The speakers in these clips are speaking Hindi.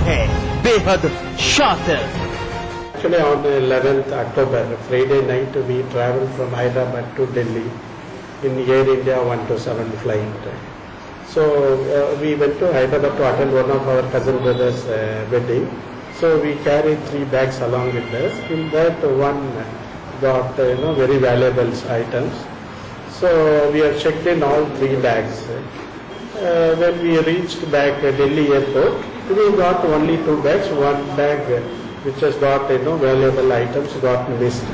है बेहद शातिर। Actually, on 11th October, Friday night, we traveled from Hyderabad to Delhi in Air India 127 flight. So we went to Hyderabad to attend one of our cousin brothers' wedding. So we carried 3 bags along with us. In that, one got very valuable items. So we have checked in all 3 bags. When we reached back Delhi airport, we got only 2 bags. One bag which has got valuable items got missed.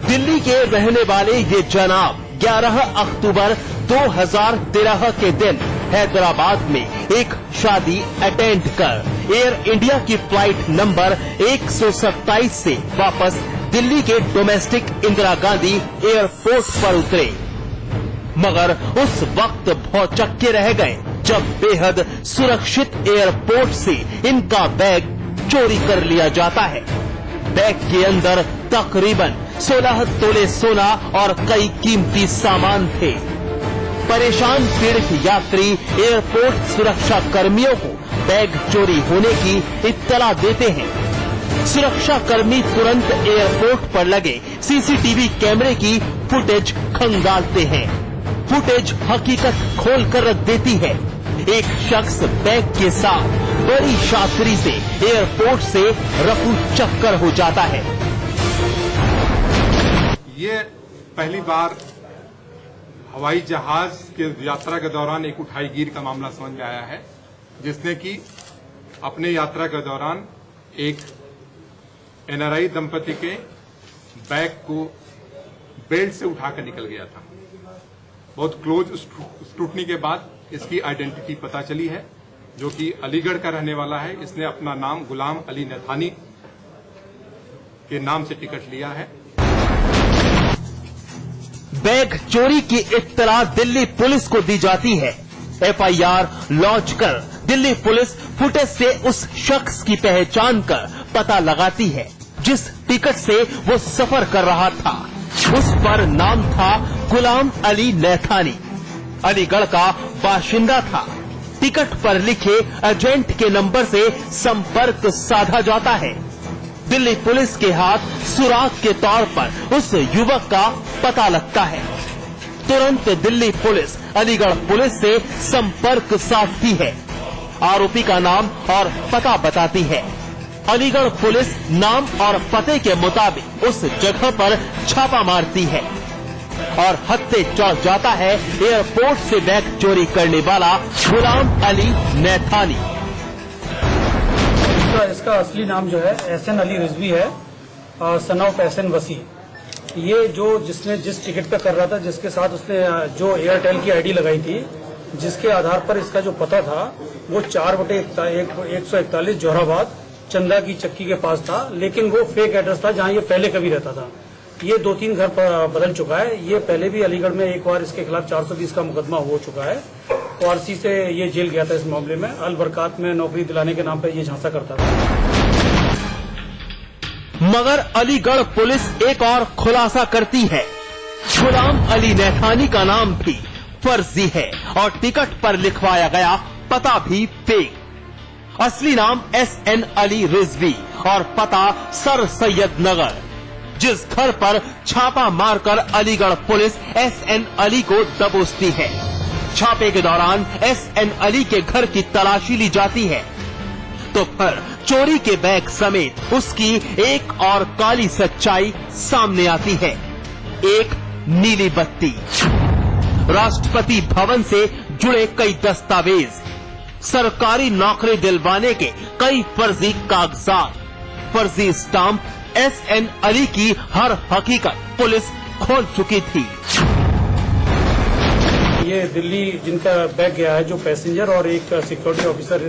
Delhi के रहने वाले ये जनाब 11 अक्टूबर 2013 के दिन हैदराबाद में एक शादी अटेंड कर एयर इंडिया की फ्लाइट नंबर 127 से वापस दिल्ली के डोमेस्टिक इंदिरा गांधी एयरपोर्ट पर उतरे, मगर उस वक्त भौचक्के रह गए जब बेहद सुरक्षित एयरपोर्ट से इनका बैग चोरी कर लिया जाता है। बैग के अंदर तकरीबन 16 तोले सोना और कई कीमती सामान थे। परेशान पीड़ित यात्री एयरपोर्ट सुरक्षा कर्मियों को बैग चोरी होने की इत्तला देते हैं। सुरक्षा कर्मी तुरंत एयरपोर्ट पर लगे सीसीटीवी कैमरे की फुटेज खंगालते हैं। फुटेज हकीकत खोल कर रख देती है। एक शख्स बैग के साथ बड़ी शातिरी से एयरपोर्ट से रफू चक्कर हो जाता है। ये पहली बार हवाई जहाज के यात्रा के दौरान एक उठाईगीर का मामला समझ में आया है, जिसने कि अपने यात्रा के दौरान एक एनआरआई दंपति के बैग को बेल्ट से उठाकर निकल गया था। बहुत क्लोज स्क्रूटनी के बाद इसकी आइडेंटिटी पता चली है, जो कि अलीगढ़ का रहने वाला है। इसने अपना नाम गुलाम अली नैथानी के नाम से टिकट लिया है। बैग चोरी की इत्तला दिल्ली पुलिस को दी जाती है। एफआईआर लॉन्च कर दिल्ली पुलिस फुटेज से उस शख्स की पहचान कर पता लगाती है जिस टिकट से वो सफर कर रहा था। उस पर नाम था गुलाम अली नैथानी, अलीगढ़ का बाशिंदा था। टिकट पर लिखे एजेंट के नंबर से संपर्क साधा जाता है। दिल्ली पुलिस के हाथ सुराग के तौर पर उस युवक का पता लगता है। तुरंत दिल्ली पुलिस अलीगढ़ पुलिस से संपर्क साधती है, आरोपी का नाम और पता बताती है। अलीगढ़ पुलिस नाम और पते के मुताबिक उस जगह पर छापा मारती है और हत्थे चढ़ जाता है एयरपोर्ट से बैग चोरी करने वाला गुलाम अली नैथानी। इसका असली नाम जो है एहसन अली रिजवी है, सन ऑफ एहसन वसी। ये जो जिसने जिस टिकट पे कर रहा था, जिसके साथ उसने जो एयरटेल की आईडी लगाई थी, जिसके आधार पर इसका जो पता था वो 4/141 जोहराबाद चंदा की चक्की के पास था, लेकिन वो फेक एड्रेस था जहां ये पहले कभी रहता था। ये 2-3 घर बदल चुका है। ये पहले भी अलीगढ़ में एक बार इसके खिलाफ 420 का मुकदमा हो चुका है। ORC से ये जेल गया था इस मामले में। अल बरकात में नौकरी दिलाने के नाम पर ये झांसा करता था। मगर अलीगढ़ पुलिस एक और खुलासा करती है। गुलाम अली नैथानी का नाम भी फर्जी है और टिकट पर लिखवाया गया पता भी फेक। असली नाम SN अली रिजवी और पता सर सैयद नगर। जिस घर पर छापा मारकर अलीगढ़ पुलिस SN अली को दबोचती है। छापे के दौरान SN अली के घर की तलाशी ली जाती है तो फिर चोरी के बैग समेत उसकी एक और काली सच्चाई सामने आती है। एक नीली बत्ती, राष्ट्रपति भवन से जुड़े कई दस्तावेज, सरकारी नौकरी दिलवाने के कई फर्जी कागजात, फर्जी स्टाम्प। SN अली की हर हकीकत पुलिस खोल चुकी थी। ये दिल्ली जिनका बैग गया है, जो पैसेंजर और एक सिक्योरिटी ऑफिसर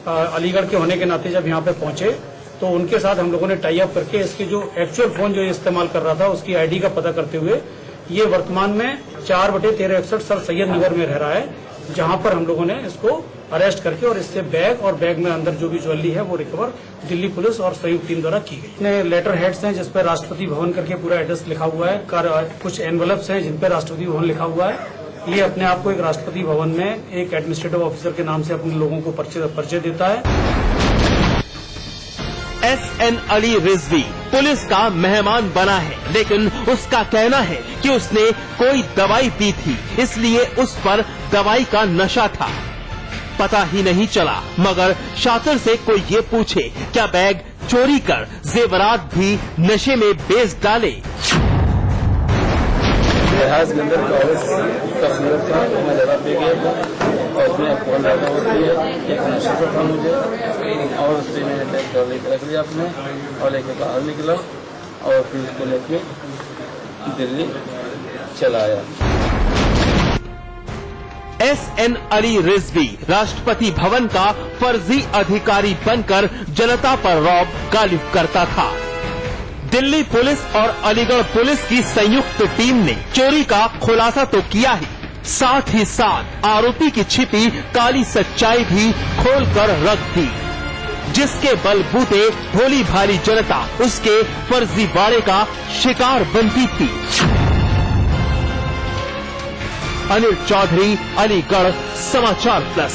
अलीगढ़ के होने के नाते जब यहाँ पे पहुंचे तो उनके साथ हम लोगों ने टाई अप करके इसके जो एक्चुअल फोन जो इस्तेमाल कर रहा था उसकी आईडी का पता करते हुए ये वर्तमान में 4/1361 सर सैयद नगर में रह रहा है, जहां पर हम लोगों ने इसको अरेस्ट करके और इससे बैग और बैग में अंदर जो भी ज्वेलरी है वो रिकवर दिल्ली पुलिस और संयुक्त टीम द्वारा की गई। इतने लेटर हेड्स हैं जिसपे राष्ट्रपति भवन करके पूरा एड्रेस लिखा हुआ है, कुछ एनवलप्स हैं जिनपे राष्ट्रपति भवन लिखा हुआ है ये अपने आप को एक राष्ट्रपति भवन में एक एडमिनिस्ट्रेटिव ऑफिसर के नाम से अपने लोगों को परिचय देता है। SN अली रिजवी पुलिस का मेहमान बना है, लेकिन उसका कहना है कि उसने कोई दवाई पी थी, इसलिए उस पर दवाई का नशा था। पता ही नहीं चला, मगर शातिर से कोई ये पूछे क्या बैग चोरी कर जेवरात भी नशे में बेच डाले। लिहाज के अंदर कागज का सूरत था, मैं जरा पे गया था और उसमें फोन लगा होती है, एक नशा था मुझे और उससे मैंने बैग कर लेकर रख लिया अपने और लेके बाहर निकला और फिर उसको लेके दिल्ली चला आया। SN अली रिजवी राष्ट्रपति भवन का फर्जी अधिकारी बनकर जनता पर रौब गालिब करता था। दिल्ली पुलिस और अलीगढ़ पुलिस की संयुक्त टीम ने चोरी का खुलासा तो किया ही, साथ ही साथ आरोपी की छिपी काली सच्चाई भी खोलकर रख दी, जिसके बलबूते भोली भाली जनता उसके फर्जीवाड़े का शिकार बनती थी। अनिल चौधरी, अलीगढ़ समाचार प्लस।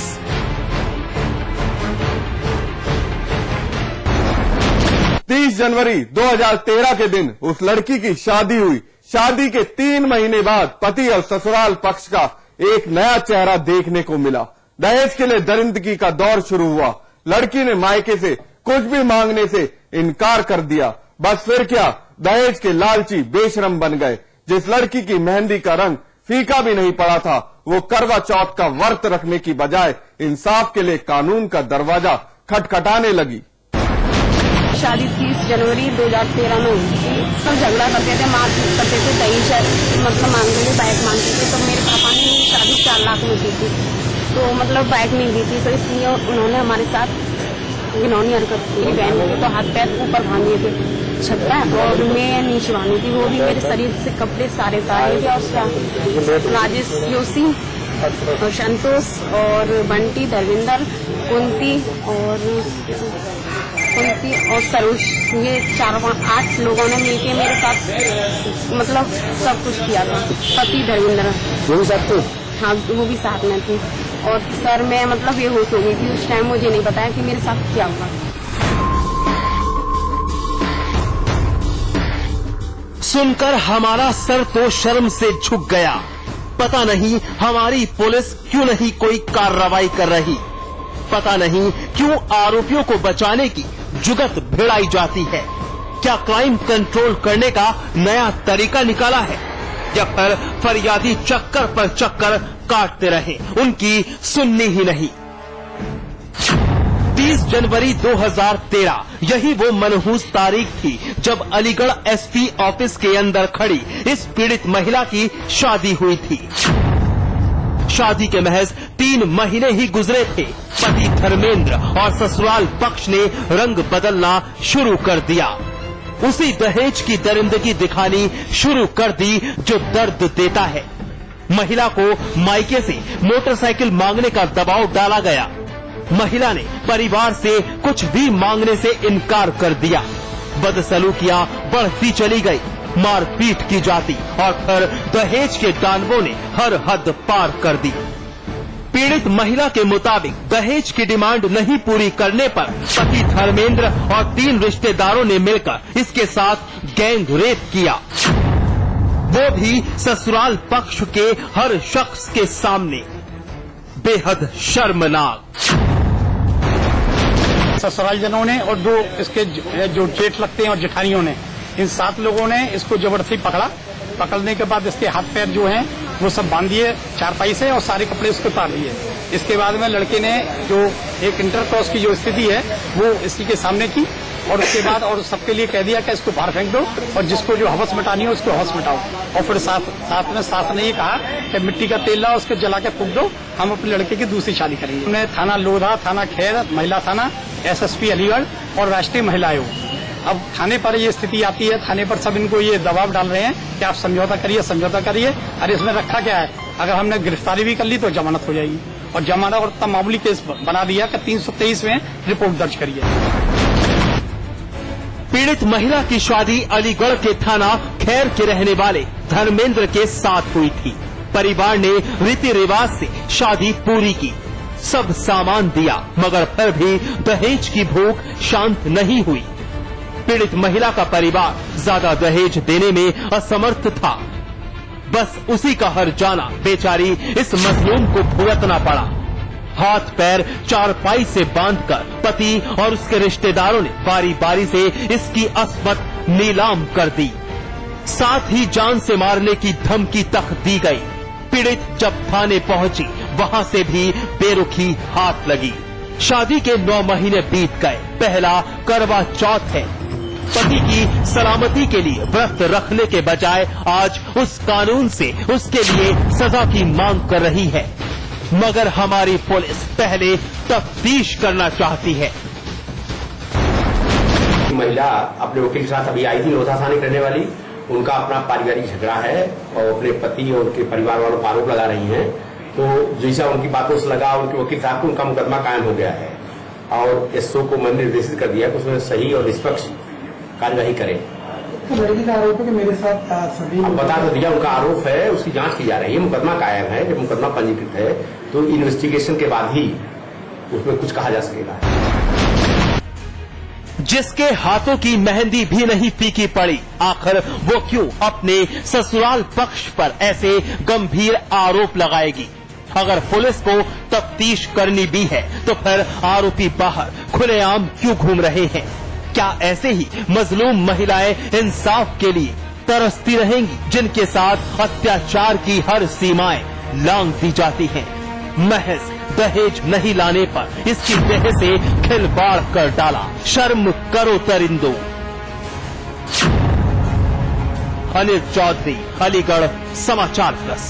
30 जनवरी 2013 के दिन उस लड़की की शादी हुई। शादी के 3 महीने बाद पति और ससुराल पक्ष का एक नया चेहरा देखने को मिला। दहेज के लिए दरिंदगी का दौर शुरू हुआ। लड़की ने मायके से कुछ भी मांगने से इनकार कर दिया। बस फिर क्या, दहेज के लालची बेशरम बन गए। जिस लड़की की मेहंदी का रंग फीका भी नहीं पड़ा था, वो करवा चौथ का व्रत रखने की बजाय इंसाफ के लिए कानून का दरवाजा खटखटाने लगी। शादी 30 जनवरी 2013 में हुई थी। सब झगड़ा करते थे, मारपीट करते थे, दहेज मतलब मांगते थे, बाइक मांगते थे। तो मेरे पापा ने शादी 4 लाख में की थी, तो मतलब बाइक नहीं दी थी, तो इसलिए उन्होंने हमारे साथ घिनौनी हरकत की। बहन के तो हाथ पैर ऊपर बांधिए थे छत पर और मैं नीचे बांधी थी। वो भी मेरे शरीर से कपड़े सारे उतारे थे। और राजेश जोशी और संतोष और बंटी, धर्मेंद्र, कुंती और सरोज, ये 4-5 लोगों ने मिलके मेरे साथ मतलब सब कुछ किया था। पति धर्मेंद्र वो भी साथ थे? हाँ, वो भी साथ में थी। और सर मैं मतलब ये होश हो गई थी उस टाइम, मुझे नहीं बताया कि मेरे साथ क्या हुआ। सुनकर हमारा सर तो शर्म से झुक गया। पता नहीं हमारी पुलिस क्यों नहीं कोई कार्रवाई कर रही, पता नहीं क्यों आरोपियों को बचाने की जुगत भिड़ाई जाती है। क्या क्राइम कंट्रोल करने का नया तरीका निकाला है, या फिर फरियादी चक्कर पर चक्कर काटते रहे, उनकी सुननी ही नहीं। 30 जनवरी 2013 यही वो मनहूस तारीख थी जब अलीगढ़ SP ऑफिस के अंदर खड़ी इस पीड़ित महिला की शादी हुई थी। शादी के महज 3 महीने ही गुजरे थे, पति धर्मेंद्र और ससुराल पक्ष ने रंग बदलना शुरू कर दिया। उसी दहेज की दरिंदगी दिखानी शुरू कर दी जो दर्द देता है। महिला को मायके से मोटरसाइकिल मांगने का दबाव डाला गया। महिला ने परिवार से कुछ भी मांगने से इनकार कर दिया। बदसलूकियां बढ़ती चली गई, मारपीट की जाती और फिर दहेज के दानवों ने हर हद पार कर दी। पीड़ित महिला के मुताबिक दहेज की डिमांड नहीं पूरी करने पर पति धर्मेंद्र और 3 रिश्तेदारों ने मिलकर इसके साथ गैंग रेप किया, वो भी ससुराल पक्ष के हर शख्स के सामने। बेहद शर्मनाक। ससुराल जनों ने और 2 इसके जो जेठ लगते हैं और जेठानियों ने, इन 7 लोगों ने इसको जबरदस्ती पकड़ा। पकड़ने के बाद इसके हाथ पैर जो हैं वो सब बांध दिए चारपाई से और सारे कपड़े उसको उतार दिए। इसके बाद में लड़के ने जो एक इंटरक्रॉस की जो स्थिति है वो इसी के सामने की और उसके बाद और सबके लिए कह दिया कि इसको बाहर फेंक दो और जिसको जो हवस मिटानी है उसको हवस मिटाओ। और फिर साथ में सास ने ये कहा कि मिट्टी का तेल लाओ, उसको जला के फूंक दो, हम अपने लड़के की दूसरी शादी करेंगे। हमने थाना लोधा, थाना खैर, महिला थाना, SSP अलीगढ़ और राष्ट्रीय महिला आयोग, अब थाने पर ये स्थिति आती है। थाने पर सब इनको ये दबाव डाल रहे हैं कि आप समझौता करिए। अरे इसमें रखा क्या है, अगर हमने गिरफ्तारी भी कर ली तो जमानत हो जाएगी और जमानत और तब मामूली केस बना दिया कि 323 में रिपोर्ट दर्ज करिए। पीड़ित महिला की शादी अलीगढ़ के थाना खैर के रहने वाले धर्मेंद्र के साथ हुई थी। परिवार ने रीति रिवाज से शादी पूरी की, सब सामान दिया, मगर फिर भी दहेज की भूख शांत नहीं हुई। पीड़ित महिला का परिवार ज्यादा दहेज देने में असमर्थ था। बस उसी का हर जाना बेचारी इस मजलूम को भुगतना पड़ा। हाथ पैर चारपाई से बांधकर पति और उसके रिश्तेदारों ने बारी बारी से इसकी अस्मत नीलाम कर दी। साथ ही जान से मारने की धमकी तक दी गई। पीड़ित जब थाने पहुंची, वहां से भी बेरुखी हाथ लगी। शादी के 9 महीने बीत गए। पहला करवा चौथ है। पति की सलामती के लिए व्रत रखने के बजाय आज उस कानून से उसके लिए सजा की मांग कर रही है, मगर हमारी पुलिस पहले तफ्तीश करना चाहती है। महिला अपने वकील के साथ अभी आई थी लोधा थाने करने वाली। उनका अपना पारिवारिक झगड़ा है और अपने पति और उनके परिवार वालों पर आरोप लगा रही हैं। तो जैसा उनकी बातों से लगा, उनके वकील साहब को उनका मुकदमा कायम हो गया है और एसओ को मैंने निर्देशित कर दिया कि उसमें सही और निष्पक्ष कार्यवाही करें। तो लड़की का आरोप है कि मेरे साथ सभी बता तो दिया, उनका आरोप है, उसकी जांच की जा रही है, मुकदमा कायम है। जब मुकदमा पंजीकृत है तो इन्वेस्टिगेशन के बाद ही उसमें कुछ कहा जा सकेगा। जिसके हाथों की मेहंदी भी नहीं फीकी पड़ी, आखिर वो क्यों अपने ससुराल पक्ष पर ऐसे गंभीर आरोप लगाएगी? अगर पुलिस को तफ्तीश करनी भी है तो फिर आरोपी बाहर खुलेआम क्यों घूम रहे हैं? क्या ऐसे ही मजलूम महिलाएं इंसाफ के लिए तरसती रहेंगी, जिनके साथ अत्याचार की हर सीमाएं लांघ दी जाती हैं? महज दहेज नहीं लाने पर इसकी देह से खिलवाड़ कर डाला। शर्म करो दरिंदों। अनिल चौधरी, अलीगढ़ समाचार प्लस।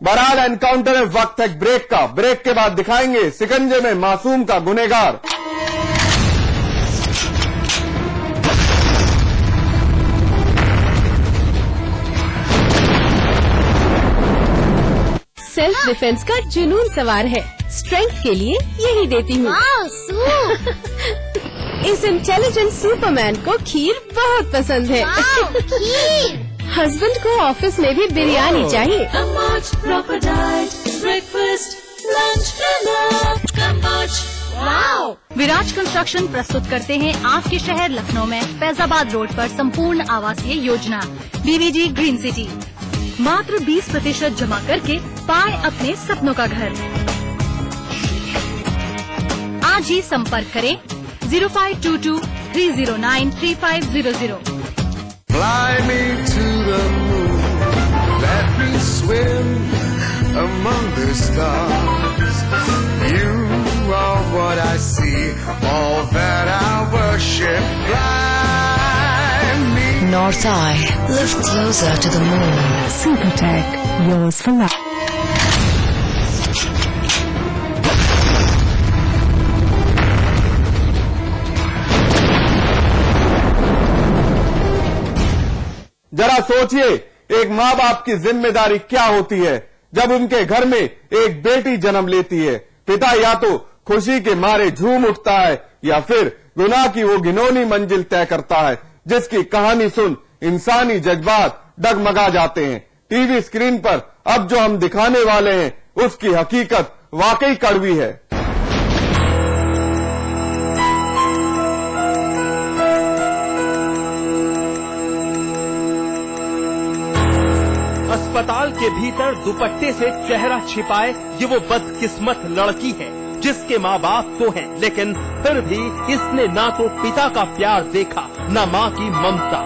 बहरहाल एनकाउंटर है, वक्त है ब्रेक का। ब्रेक के बाद दिखाएंगे सिकंजे में मासूम का गुनहगार। सेल्फ डिफेंस का जुनून सवार है। स्ट्रेंथ के लिए यही देती हूँ। इस इंटेलिजेंट सुपरमैन को खीर बहुत पसंद है। हस्बैंड को ऑफिस में भी बिरयानी चाहिए। विराज कंस्ट्रक्शन प्रस्तुत करते हैं आपके शहर लखनऊ में फैजाबाद रोड पर संपूर्ण आवासीय योजना बीवीजी ग्रीन सिटी। मात्र 20% जमा करके पाए अपने सपनों का घर। आज ही संपर्क करें 0522-309-3500। Fly me to the moon, let me swim among the stars. You are what I see, all that I worship. Fly me. North Eye, live closer to the moon. Supertech, yours for life. जरा सोचिए, एक माँ बाप की जिम्मेदारी क्या होती है जब उनके घर में एक बेटी जन्म लेती है। पिता या तो खुशी के मारे झूम उठता है या फिर गुनाह की वो घिनौनी मंजिल तय करता है, जिसकी कहानी सुन इंसानी जज्बात डगमगा जाते हैं। टीवी स्क्रीन पर अब जो हम दिखाने वाले हैं उसकी हकीकत वाकई कड़वी है। अस्पताल के भीतर दुपट्टे से चेहरा छिपाए ये वो बदकिस्मत लड़की है जिसके माँ बाप तो हैं, लेकिन फिर भी इसने ना तो पिता का प्यार देखा न माँ की ममता।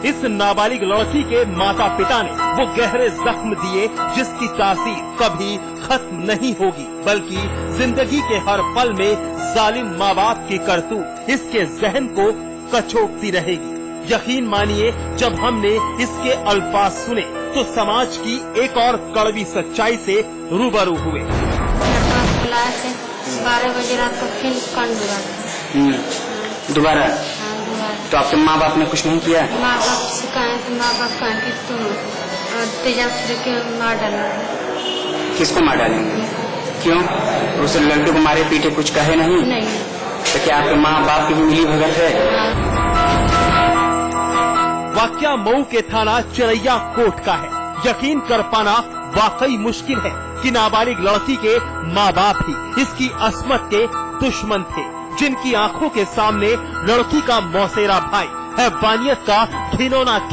इस नाबालिग लड़की के माता पिता ने वो गहरे जख्म दिए जिसकी तासीर कभी खत्म नहीं होगी, बल्कि जिंदगी के हर पल में जालिम माँ बाप की करतूत इसके जहन को कचोटती रहेगी। यकीन मानिए, जब हमने इसके अल्फाज सुने तो समाज की एक और कड़वी सच्चाई से रूबरू हुए। 12 बजे रात को फिर कांड हुआ। दोबारा? तो आपके माँ बाप ने कुछ नहीं किया? माँ बाप से कहा तो माँ बाप कहा कि तुम तेजाब से के मार डालो। किसको मार डालेंगे? क्यों? उस लड़के को मारे पीटे कुछ कहे नहीं? नहीं। तो क्या आपके माँ बाप की भी मिली भगत है? वाकया मऊ के थाना चिरैया कोट का है। यकीन कर पाना वाकई मुश्किल है कि नाबालिग लड़की के माँ बाप ही इसकी अस्मत के दुश्मन थे, जिनकी आंखों के सामने लड़की का मौसेरा भाई हैवानियत का घिनौना